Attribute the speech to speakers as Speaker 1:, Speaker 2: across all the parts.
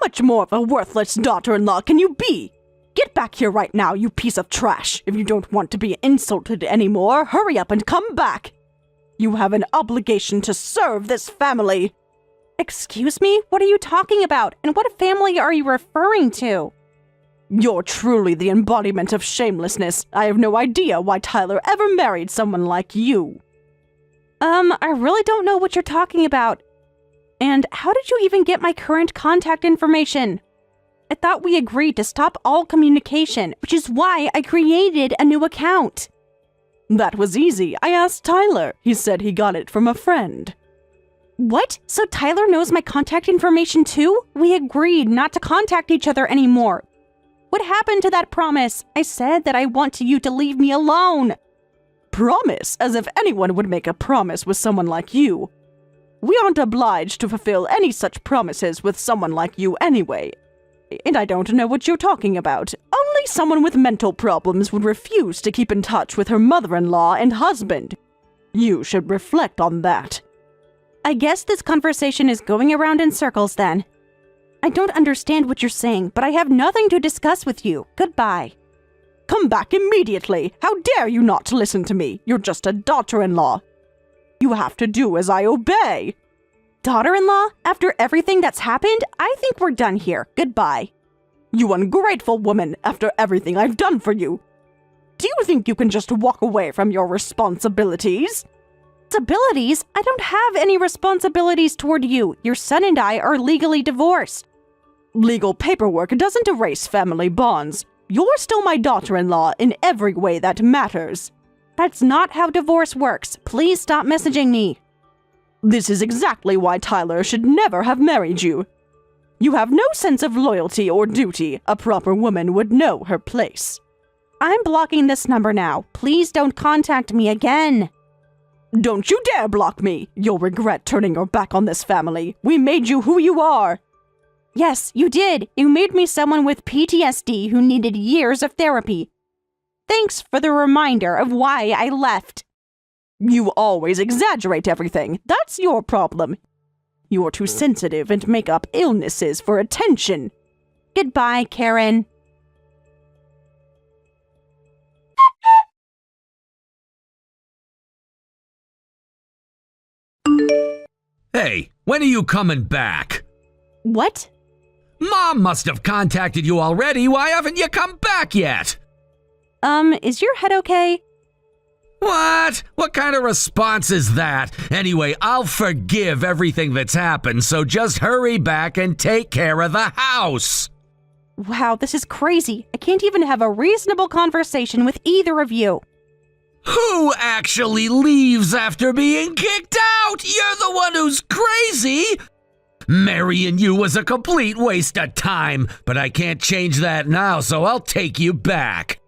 Speaker 1: much more of a worthless daughter-in-law can you be? Get back here right now, you piece of trash. If you don't want to be insulted anymore, hurry up and come back. You have an obligation to serve this family.
Speaker 2: Excuse me? What are you talking about? And what family are you referring to?
Speaker 1: You're truly the embodiment of shamelessness. I have no idea why Tyler ever married someone like you.
Speaker 2: I really don't know what you're talking about. And how did you even get my current contact information? I thought we agreed to stop all communication, which is why I created a new account.
Speaker 1: That was easy. I asked Tyler. He said he got it from a friend.
Speaker 2: What? So Tyler knows my contact information too? We agreed not to contact each other anymore. What happened to that promise? I said that I want you to leave me alone.
Speaker 1: Promise? As if anyone would make a promise with someone like you. We aren't obliged to fulfill any such promises with someone like you anyway. And I don't know what you're talking about. Only someone with mental problems would refuse to keep in touch with her mother-in-law and husband. You should reflect on that.
Speaker 2: I guess this conversation is going around in circles then. I don't understand what you're saying, but I have nothing to discuss with you. Goodbye.
Speaker 1: Come back immediately. How dare you not listen to me? You're just a daughter-in-law. You have to do as I obey.
Speaker 2: Daughter-in-law? After everything that's happened, I think we're done here. Goodbye.
Speaker 1: You ungrateful woman, after everything I've done for you. Do you think you can just walk away from your responsibilities?
Speaker 2: Responsibilities? I don't have any responsibilities toward you. Your son and I are legally divorced.
Speaker 1: Legal paperwork doesn't erase family bonds. You're still my daughter-in-law in every way that matters.
Speaker 2: That's not how divorce works. Please stop messaging me.
Speaker 1: This is exactly why Tyler should never have married you. You have no sense of loyalty or duty. A proper woman would know her place.
Speaker 2: I'm blocking this number now. Please don't contact me again.
Speaker 1: Don't you dare block me. You'll regret turning your back on this family. We made you who you are.
Speaker 2: Yes, you did. You made me someone with PTSD who needed years of therapy. Thanks for the reminder of why I left.
Speaker 1: You always exaggerate everything. That's your problem. You're too sensitive and make up illnesses for attention.
Speaker 2: Goodbye, Karen.
Speaker 3: Hey, when are you coming back?
Speaker 2: What?
Speaker 3: Mom must have contacted you already. Why haven't you come back yet?
Speaker 2: Is your head okay?
Speaker 3: What? What kind of response is that? Anyway, I'll forgive everything that's happened, so just hurry back and take care of the house.
Speaker 2: Wow, this is crazy. I can't even have a reasonable conversation with either of you.
Speaker 3: Who actually leaves after being kicked out? You're the one who's crazy. Marrying you was a complete waste of time, but I can't change that now, so I'll take you back.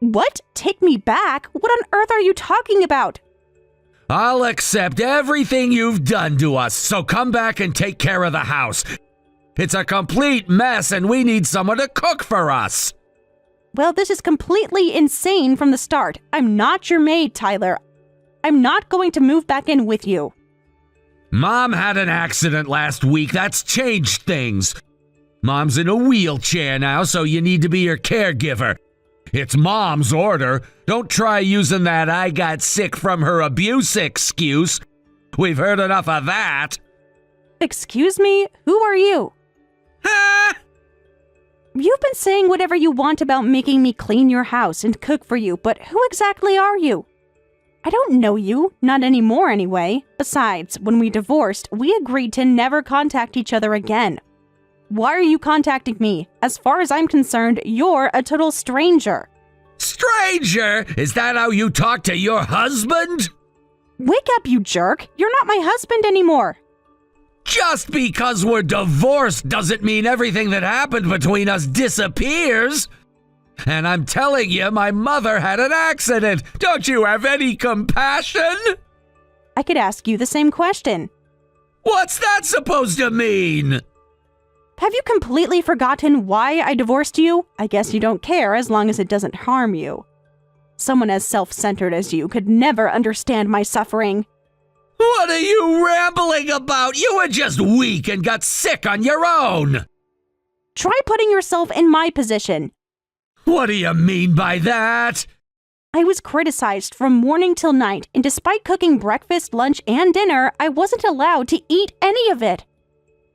Speaker 2: What? Take me back? What on earth are you talking about?
Speaker 3: I'll accept everything you've done to us, so come back and take care of the house. It's a complete mess and we need someone to cook for us.
Speaker 2: Well, this is completely insane from the start. I'm not your maid, Tyler. I'm not going to move back in with you.
Speaker 3: Mom had an accident last week. That's changed things. Mom's in a wheelchair now, so you need to be her caregiver. It's Mom's order. Don't try using that I got sick from her abuse excuse. We've heard enough of that.
Speaker 2: Excuse me? Who are you?
Speaker 3: Huh?
Speaker 2: You've been saying whatever you want about making me clean your house and cook for you, but who exactly are you? I don't know you, not anymore anyway. Besides, when we divorced, we agreed to never contact each other again. Why are you contacting me? As far as I'm concerned, you're a total stranger.
Speaker 3: Stranger? Is that how you talk to your husband?
Speaker 2: Wake up, you jerk! You're not my husband anymore!
Speaker 3: Just because we're divorced doesn't mean everything that happened between us disappears. And I'm telling you, my mother had an accident. Don't you have any compassion?
Speaker 2: I could ask you the same question.
Speaker 3: What's that supposed to mean?
Speaker 2: Have you completely forgotten why I divorced you? I guess you don't care as long as it doesn't harm you. Someone as self-centered as you could never understand my suffering.
Speaker 3: What are you rambling about? You were just weak and got sick on your own.
Speaker 2: Try putting yourself in my position.
Speaker 3: What do you mean by that?
Speaker 2: I was criticized from morning till night, and despite cooking breakfast, lunch, and dinner, I wasn't allowed to eat any of it.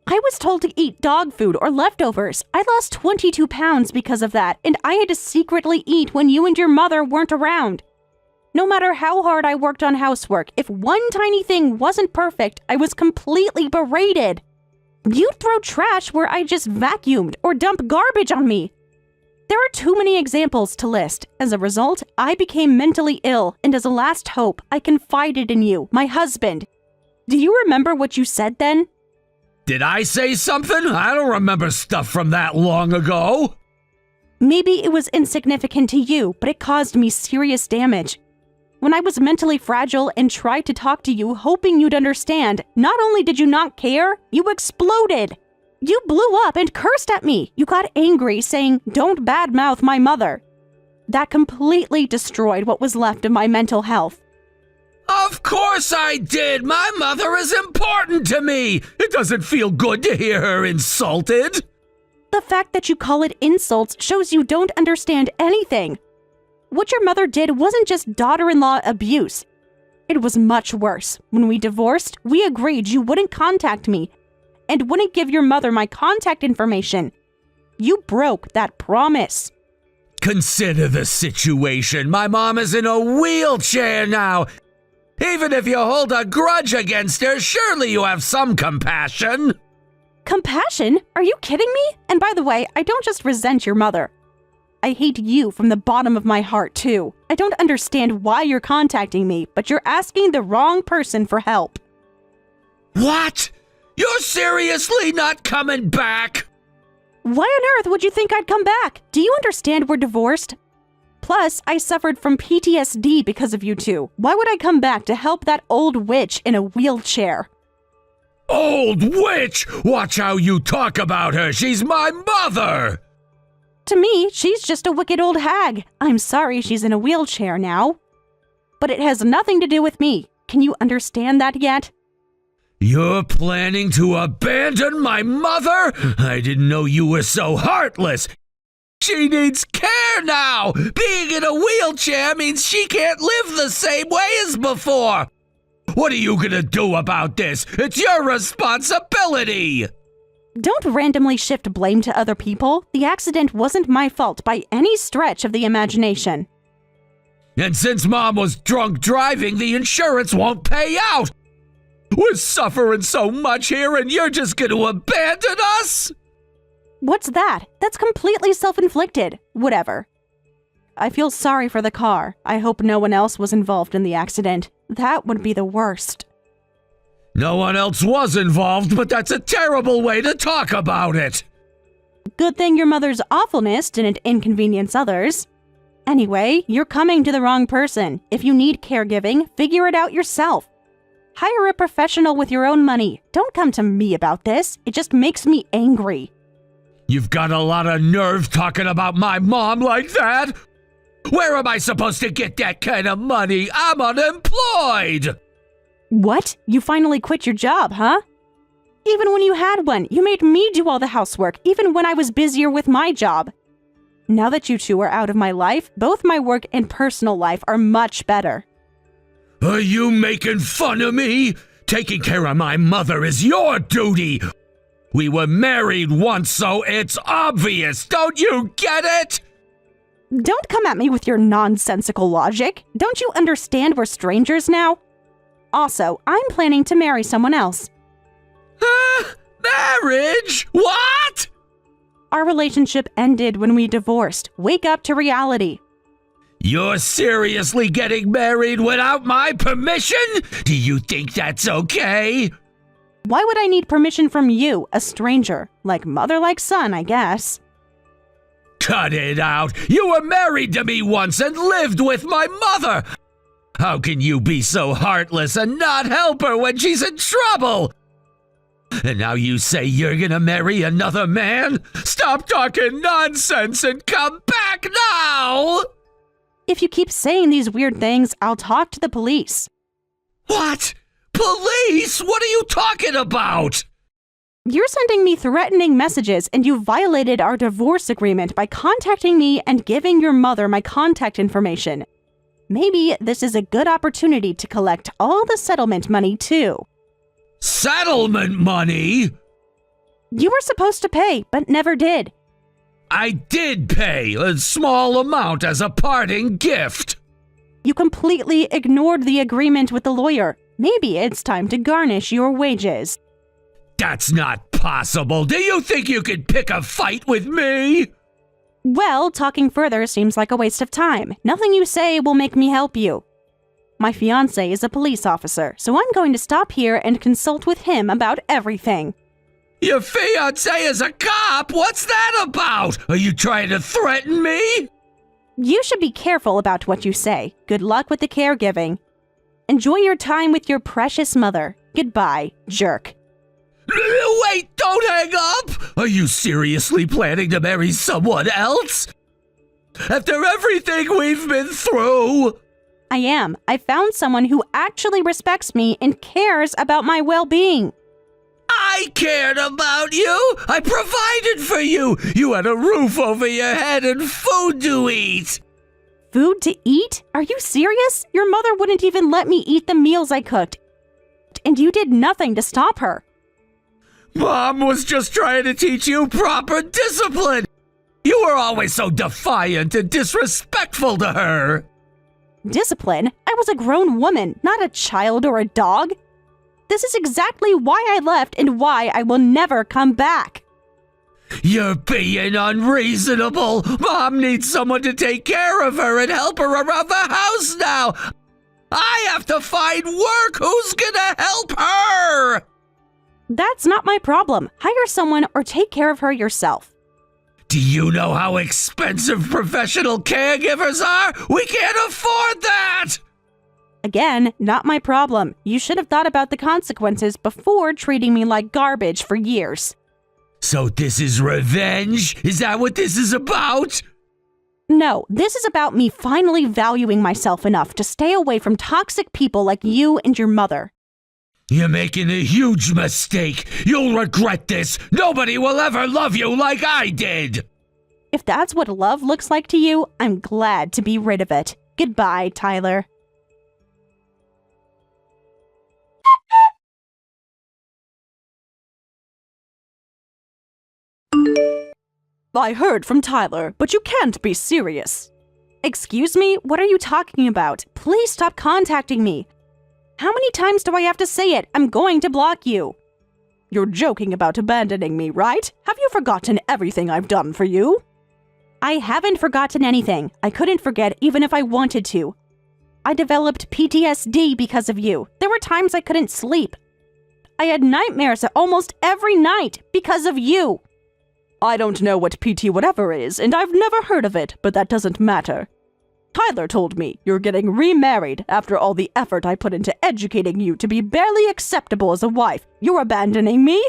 Speaker 2: I was told to eat dog food or leftovers. I lost 22 pounds because of that, and I had to secretly eat when you and your mother weren't around. No matter how hard I worked on housework, if one tiny thing wasn't perfect, I was completely berated. You'd throw trash where I just vacuumed or dump garbage on me. There are too many examples to list. As a result, I became mentally ill, and as a last hope, I confided in you, my husband. Do you remember what you said then?
Speaker 3: Did I say something? I don't remember stuff from that long ago.
Speaker 2: Maybe it was insignificant to you, but it caused me serious damage. When I was mentally fragile and tried to talk to you hoping you'd understand, not only did you not care, you exploded. You blew up and cursed at me. You got angry, saying, "Don't badmouth my mother." That completely destroyed what was left of my mental health.
Speaker 3: Of course I did! My mother is important to me! It doesn't feel good to hear her insulted!
Speaker 2: The fact that you call it insults shows you don't understand anything. What your mother did wasn't just daughter-in-law abuse. It was much worse. When we divorced, we agreed you wouldn't contact me and wouldn't give your mother my contact information. You broke that promise.
Speaker 3: Consider the situation. My mom is in a wheelchair now. Even if you hold a grudge against her, surely you have some compassion.
Speaker 2: Compassion? Are you kidding me? And by the way, I don't just resent your mother. I hate you from the bottom of my heart, too. I don't understand why you're contacting me, but you're asking the wrong person for help.
Speaker 3: What? You're seriously not coming back?
Speaker 2: Why on earth would you think I'd come back? Do you understand we're divorced? Plus, I suffered from PTSD because of you two. Why would I come back to help that old witch in a wheelchair?
Speaker 3: Old witch! Watch how you talk about her. She's my mother!
Speaker 2: To me, she's just a wicked old hag. I'm sorry she's in a wheelchair now. But it has nothing to do with me. Can you understand that yet?
Speaker 3: You're planning to abandon my mother? I didn't know you were so heartless. She needs care now. Being in a wheelchair means she can't live the same way as before. What are you gonna do about this? It's your responsibility.
Speaker 2: Don't randomly shift blame to other people. The accident wasn't my fault by any stretch of the imagination.
Speaker 3: And since Mom was drunk driving, the insurance won't pay out. We're suffering so much here and you're just gonna abandon us?
Speaker 2: What's that? That's completely self-inflicted. Whatever. I feel sorry for the car. I hope no one else was involved in the accident. That would be the worst.
Speaker 3: No one else was involved, but that's a terrible way to talk about it.
Speaker 2: Good thing your mother's awfulness didn't inconvenience others. Anyway, you're coming to the wrong person. If you need caregiving, figure it out yourself. Hire a professional with your own money. Don't come to me about this. It just makes me angry.
Speaker 3: You've got a lot of nerve talking about my mom like that. Where am I supposed to get that kind of money? I'm unemployed.
Speaker 2: What? You finally quit your job, huh? Even when you had one, you made me do all the housework, even when I was busier with my job. Now that you two are out of my life, both my work and personal life are much better.
Speaker 3: Are you making fun of me? Taking care of my mother is your duty. We were married once, so it's obvious. Don't you get it?
Speaker 2: Don't come at me with your nonsensical logic. Don't you understand we're strangers now? Also, I'm planning to marry someone else.
Speaker 3: Marriage? What?
Speaker 2: Our relationship ended when we divorced. Wake up to reality.
Speaker 3: You're seriously getting married without my permission? Do you think that's okay?
Speaker 2: Why would I need permission from you, a stranger? Like mother, like son, I guess.
Speaker 3: Cut it out. You were married to me once and lived with my mother. How can you be so heartless and not help her when she's in trouble? And now you say you're gonna marry another man? Stop talking nonsense and come back now!
Speaker 2: If you keep saying these weird things, I'll talk to the police.
Speaker 3: What? Police? What are you talking about?
Speaker 2: You're sending me threatening messages, and you violated our divorce agreement by contacting me and giving your mother my contact information. Maybe this is a good opportunity to collect all the settlement money, too.
Speaker 3: Settlement money?
Speaker 2: You were supposed to pay, but never did.
Speaker 3: I did pay a small amount as a parting gift.
Speaker 2: You completely ignored the agreement with the lawyer. Maybe it's time to garnish your wages.
Speaker 3: That's not possible. Do you think you could pick a fight with me?
Speaker 2: Well, talking further seems like a waste of time. Nothing you say will make me help you. My fiancé is a police officer, so I'm going to stop here and consult with him about everything.
Speaker 3: Your fiancé is a cop? What's that about? Are you trying to threaten me?
Speaker 2: You should be careful about what you say. Good luck with the caregiving. Enjoy your time with your precious mother. Goodbye, jerk.
Speaker 3: Wait, don't hang up! Are you seriously planning to marry someone else? After everything we've been through?
Speaker 2: I am. I found someone who actually respects me and cares about my well-being.
Speaker 3: I cared about you! I provided for you! You had a roof over your head and food to eat!
Speaker 2: Food to eat? Are you serious? Your mother wouldn't even let me eat the meals I cooked. And you did nothing to stop her.
Speaker 3: Mom was just trying to teach you proper discipline! You were always so defiant and disrespectful to her!
Speaker 2: Discipline? I was a grown woman, not a child or a dog. This is exactly why I left and why I will never come back.
Speaker 3: You're being unreasonable! Mom needs someone to take care of her and help her around the house now! I have to find work! Who's gonna help her?
Speaker 2: That's not my problem. Hire someone or take care of her yourself.
Speaker 3: Do you know how expensive professional caregivers are? We can't afford that!
Speaker 2: Again, not my problem. You should have thought about the consequences before treating me like garbage for years.
Speaker 3: So this is revenge? Is that what this is about?
Speaker 2: No, this is about me finally valuing myself enough to stay away from toxic people like you and your mother.
Speaker 3: You're making a huge mistake. You'll regret this. Nobody will ever love you like I did.
Speaker 2: If that's what love looks like to you, I'm glad to be rid of it. Goodbye, Tyler.
Speaker 1: I heard from Tyler, but you can't be serious.
Speaker 2: Excuse me? What are you talking about? Please stop contacting me. How many times do I have to say it? I'm going to block you.
Speaker 1: You're joking about abandoning me, right? Have you forgotten everything I've done for you?
Speaker 2: I haven't forgotten anything. I couldn't forget even if I wanted to. I developed PTSD because of you. There were times I couldn't sleep. I had nightmares almost every night because of you.
Speaker 1: I don't know what PT whatever is, and I've never heard of it, but that doesn't matter. Tyler told me you're getting remarried after all the effort I put into educating you to be barely acceptable as a wife. You're abandoning me?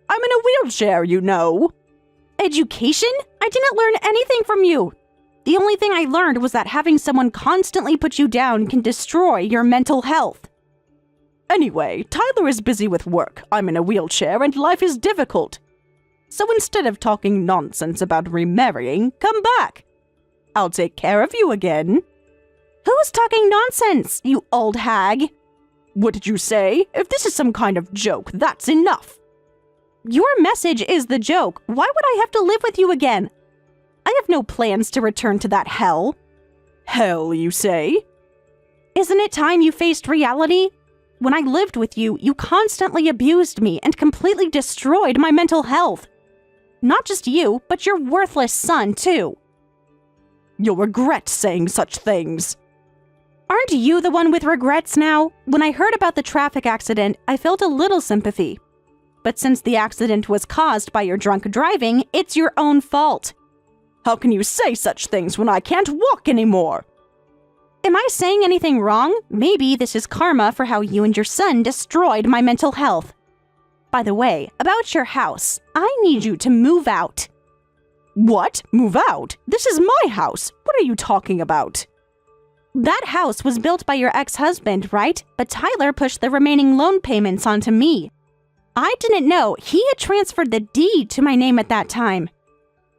Speaker 1: I'm in a wheelchair, you know.
Speaker 2: Education? I didn't learn anything from you. The only thing I learned was that having someone constantly put you down can destroy your mental health.
Speaker 1: Anyway, Tyler is busy with work. I'm in a wheelchair and life is difficult. So instead of talking nonsense about remarrying, come back. I'll take care of you again.
Speaker 2: Who's talking nonsense, you old hag?
Speaker 1: What did you say? If this is some kind of joke, that's enough.
Speaker 2: Your message is the joke. Why would I have to live with you again? I have no plans to return to that hell.
Speaker 1: Hell, you say?
Speaker 2: Isn't it time you faced reality? When I lived with you, you constantly abused me and completely destroyed my mental health. Not just you, but your worthless son, too.
Speaker 1: You'll regret saying such things.
Speaker 2: Aren't you the one with regrets now? When I heard about the traffic accident, I felt a little sympathy. But since the accident was caused by your drunk driving, it's your own fault.
Speaker 1: How can you say such things when I can't walk anymore?
Speaker 2: Am I saying anything wrong? Maybe this is karma for how you and your son destroyed my mental health. By the way, about your house, I need you to move out.
Speaker 1: What? Move out? This is my house. What are you talking about?
Speaker 2: That house was built by your ex-husband, right? But Tyler pushed the remaining loan payments onto me. I didn't know he had transferred the deed to my name at that time.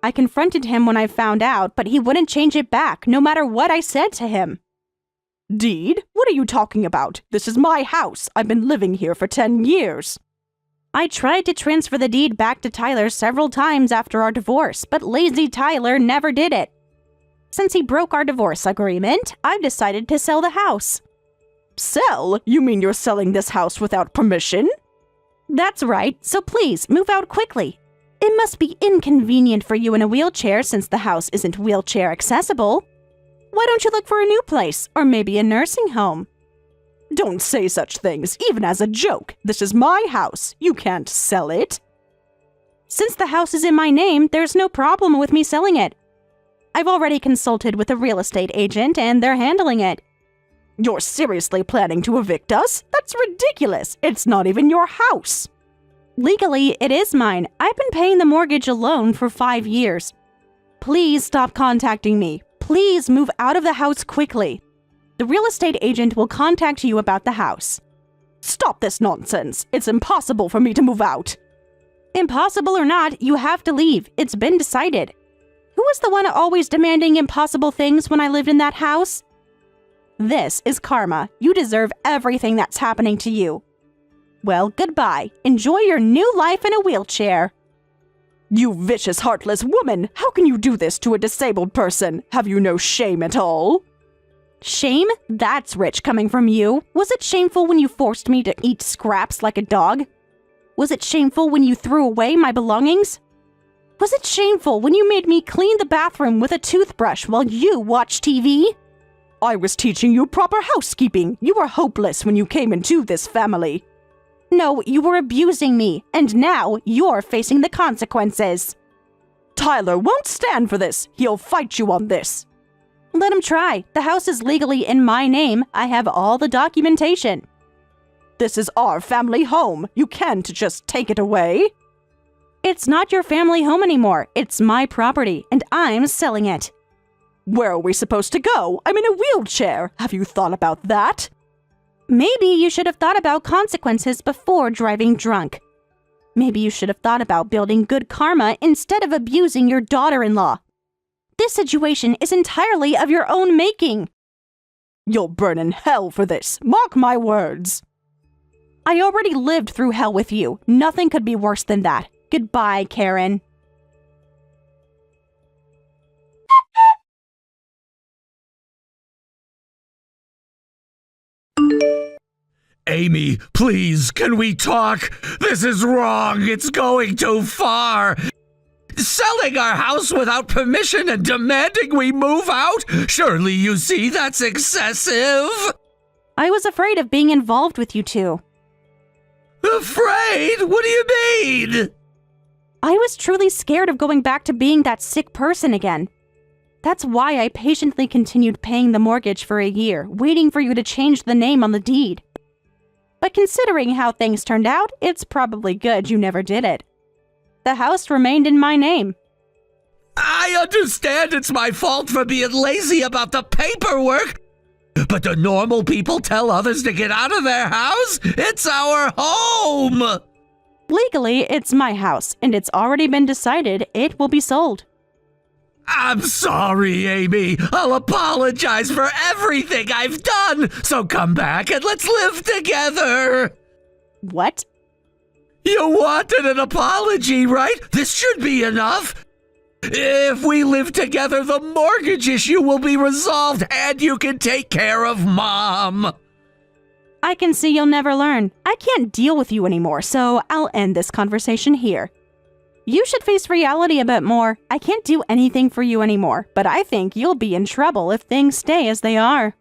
Speaker 2: I confronted him when I found out, but he wouldn't change it back, no matter what I said to him.
Speaker 1: Deed? What are you talking about? This is my house. I've been living here for 10 years.
Speaker 2: I tried to transfer the deed back to Tyler several times after our divorce, but lazy Tyler never did it. Since he broke our divorce agreement, I've decided to sell the house.
Speaker 1: Sell? You mean you're selling this house without permission?
Speaker 2: That's right, so please move out quickly. It must be inconvenient for you in a wheelchair since the house isn't wheelchair accessible. Why don't you look for a new place, or maybe a nursing home?
Speaker 1: Don't say such things, even as a joke. This is my house. You can't sell it.
Speaker 2: Since the house is in my name, there's no problem with me selling it. I've already consulted with a real estate agent, and they're handling it.
Speaker 1: You're seriously planning to evict us? That's ridiculous. It's not even your house.
Speaker 2: Legally, it is mine. I've been paying the mortgage alone for 5 years. Please stop contacting me. Please move out of the house quickly. The real estate agent will contact you about the house.
Speaker 1: Stop this nonsense. It's impossible for me to move out.
Speaker 2: Impossible or not, you have to leave. It's been decided. Who was the one always demanding impossible things when I lived in that house? This is karma. You deserve everything that's happening to you. Well, goodbye. Enjoy your new life in a wheelchair.
Speaker 1: You vicious, heartless woman! How can you do this to a disabled person? Have you no shame at all?
Speaker 2: Shame? That's rich coming from you. Was it shameful when you forced me to eat scraps like a dog? Was it shameful when you threw away my belongings? Was it shameful when you made me clean the bathroom with a toothbrush while you watched TV?
Speaker 1: I was teaching you proper housekeeping. You were hopeless when you came into this family.
Speaker 2: No, you were abusing me, and now you're facing the consequences.
Speaker 1: Tyler won't stand for this. He'll fight you on this.
Speaker 2: Let him try. The house is legally in my name. I have all the documentation.
Speaker 1: This is our family home. You can't just take it away.
Speaker 2: It's not your family home anymore. It's my property, and I'm selling it.
Speaker 1: Where are we supposed to go? I'm in a wheelchair. Have you thought about that?
Speaker 2: Maybe you should have thought about consequences before driving drunk. Maybe you should have thought about building good karma instead of abusing your daughter-in-law. This situation is entirely of your own making.
Speaker 1: You'll burn in hell for this. Mark my words.
Speaker 2: I already lived through hell with you. Nothing could be worse than that. Goodbye, Karen.
Speaker 3: Amy, please, can we talk? This is wrong. It's going too far. Selling our house without permission and demanding we move out? Surely you see that's excessive.
Speaker 2: I was afraid of being involved with you two.
Speaker 3: Afraid? What do you mean?
Speaker 2: I was truly scared of going back to being that sick person again. That's why I patiently continued paying the mortgage for a year, waiting for you to change the name on the deed. But considering how things turned out, it's probably good you never did it. The house remained in my name.
Speaker 3: I understand it's my fault for being lazy about the paperwork, but do normal people tell others to get out of their house? It's our home!
Speaker 2: Legally, it's my house, and it's already been decided it will be sold.
Speaker 3: I'm sorry, Amy. I'll apologize for everything I've done. So come back and let's live together.
Speaker 2: What?
Speaker 3: You wanted an apology, right? This should be enough. If we live together, the mortgage issue will be resolved and you can take care of Mom.
Speaker 2: I can see you'll never learn. I can't deal with you anymore, so I'll end this conversation here. You should face reality a bit more. I can't do anything for you anymore, but I think you'll be in trouble if things stay as they are.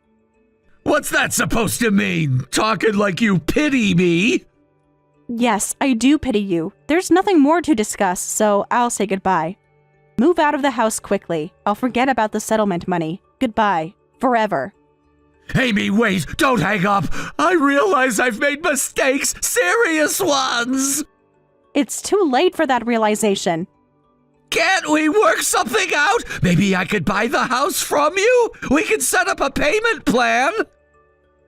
Speaker 3: What's that supposed to mean? Talking like you pity me?
Speaker 2: Yes, I do pity you. There's nothing more to discuss, so I'll say goodbye. Move out of the house quickly. I'll forget about the settlement money. Goodbye. Forever.
Speaker 3: Amy, wait! Don't hang up! I realize I've made mistakes! Serious ones!
Speaker 2: It's too late for that realization.
Speaker 3: Can't we work something out? Maybe I could buy the house from you? We could set up a payment plan?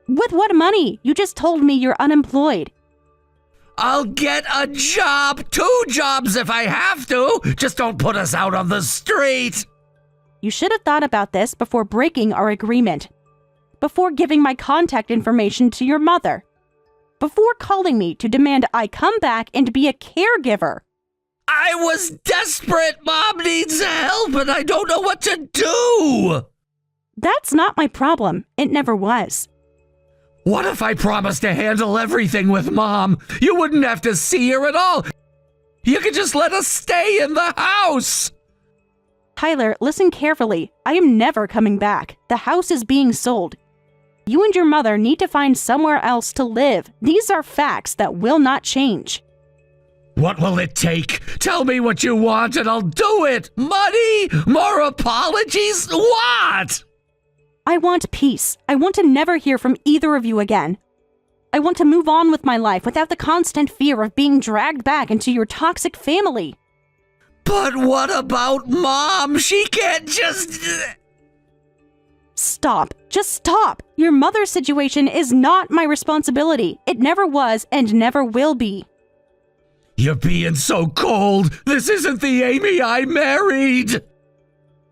Speaker 2: With what money? You just told me you're unemployed.
Speaker 3: I'll get a job, 2 jobs if I have to. Just don't put us out on the street.
Speaker 2: You should have thought about this before breaking our agreement. Before giving my contact information to your mother. Before calling me to demand I come back and be a caregiver.
Speaker 3: I was desperate. Mom needs help and I don't know what to do.
Speaker 2: That's not my problem. It never was.
Speaker 3: What if I promised to handle everything with Mom? You wouldn't have to see her at all. You could just let us stay in the house.
Speaker 2: Tyler, listen carefully. I am never coming back. The house is being sold. You and your mother need to find somewhere else to live. These are facts that will not change.
Speaker 3: What will it take? Tell me what you want and I'll do it. Money? More apologies? What?
Speaker 2: I want peace. I want to never hear from either of you again. I want to move on with my life without the constant fear of being dragged back into your toxic family.
Speaker 3: But what about Mom? She can't just...
Speaker 2: Stop. Just stop. Your mother's situation is not my responsibility. It never was and never will be.
Speaker 3: You're being so cold. This isn't the Amy I married.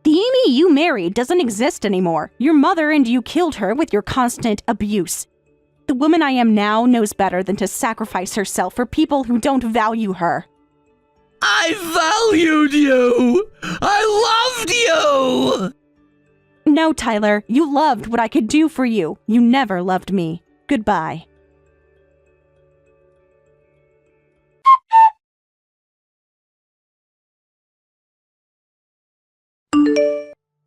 Speaker 2: The Amy you married doesn't exist anymore. Your mother and you killed her with your constant abuse. The woman I am now knows better than to sacrifice herself for people who don't value her.
Speaker 3: I valued you. I loved you.
Speaker 2: No, Tyler, you loved what I could do for you. You never loved me. Goodbye.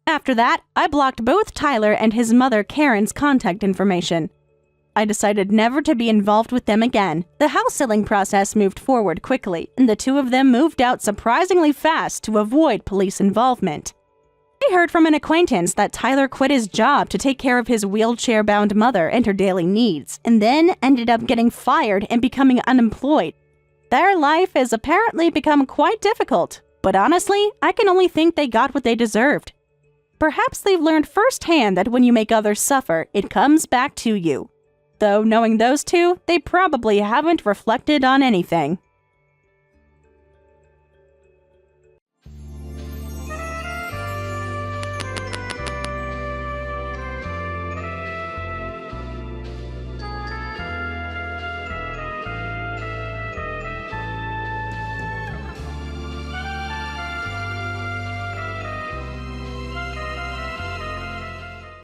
Speaker 2: After that, I blocked both Tyler and his mother Karen's contact information. I decided never to be involved with them again. The house selling process moved forward quickly, and the two of them moved out surprisingly fast to avoid police involvement. I heard from an acquaintance that Tyler quit his job to take care of his wheelchair-bound mother and her daily needs, and then ended up getting fired and becoming unemployed. Their life has apparently become quite difficult, but honestly, I can only think they got what they deserved. Perhaps they've learned firsthand that when you make others suffer, it comes back to you. Though knowing those two, they probably haven't reflected on anything.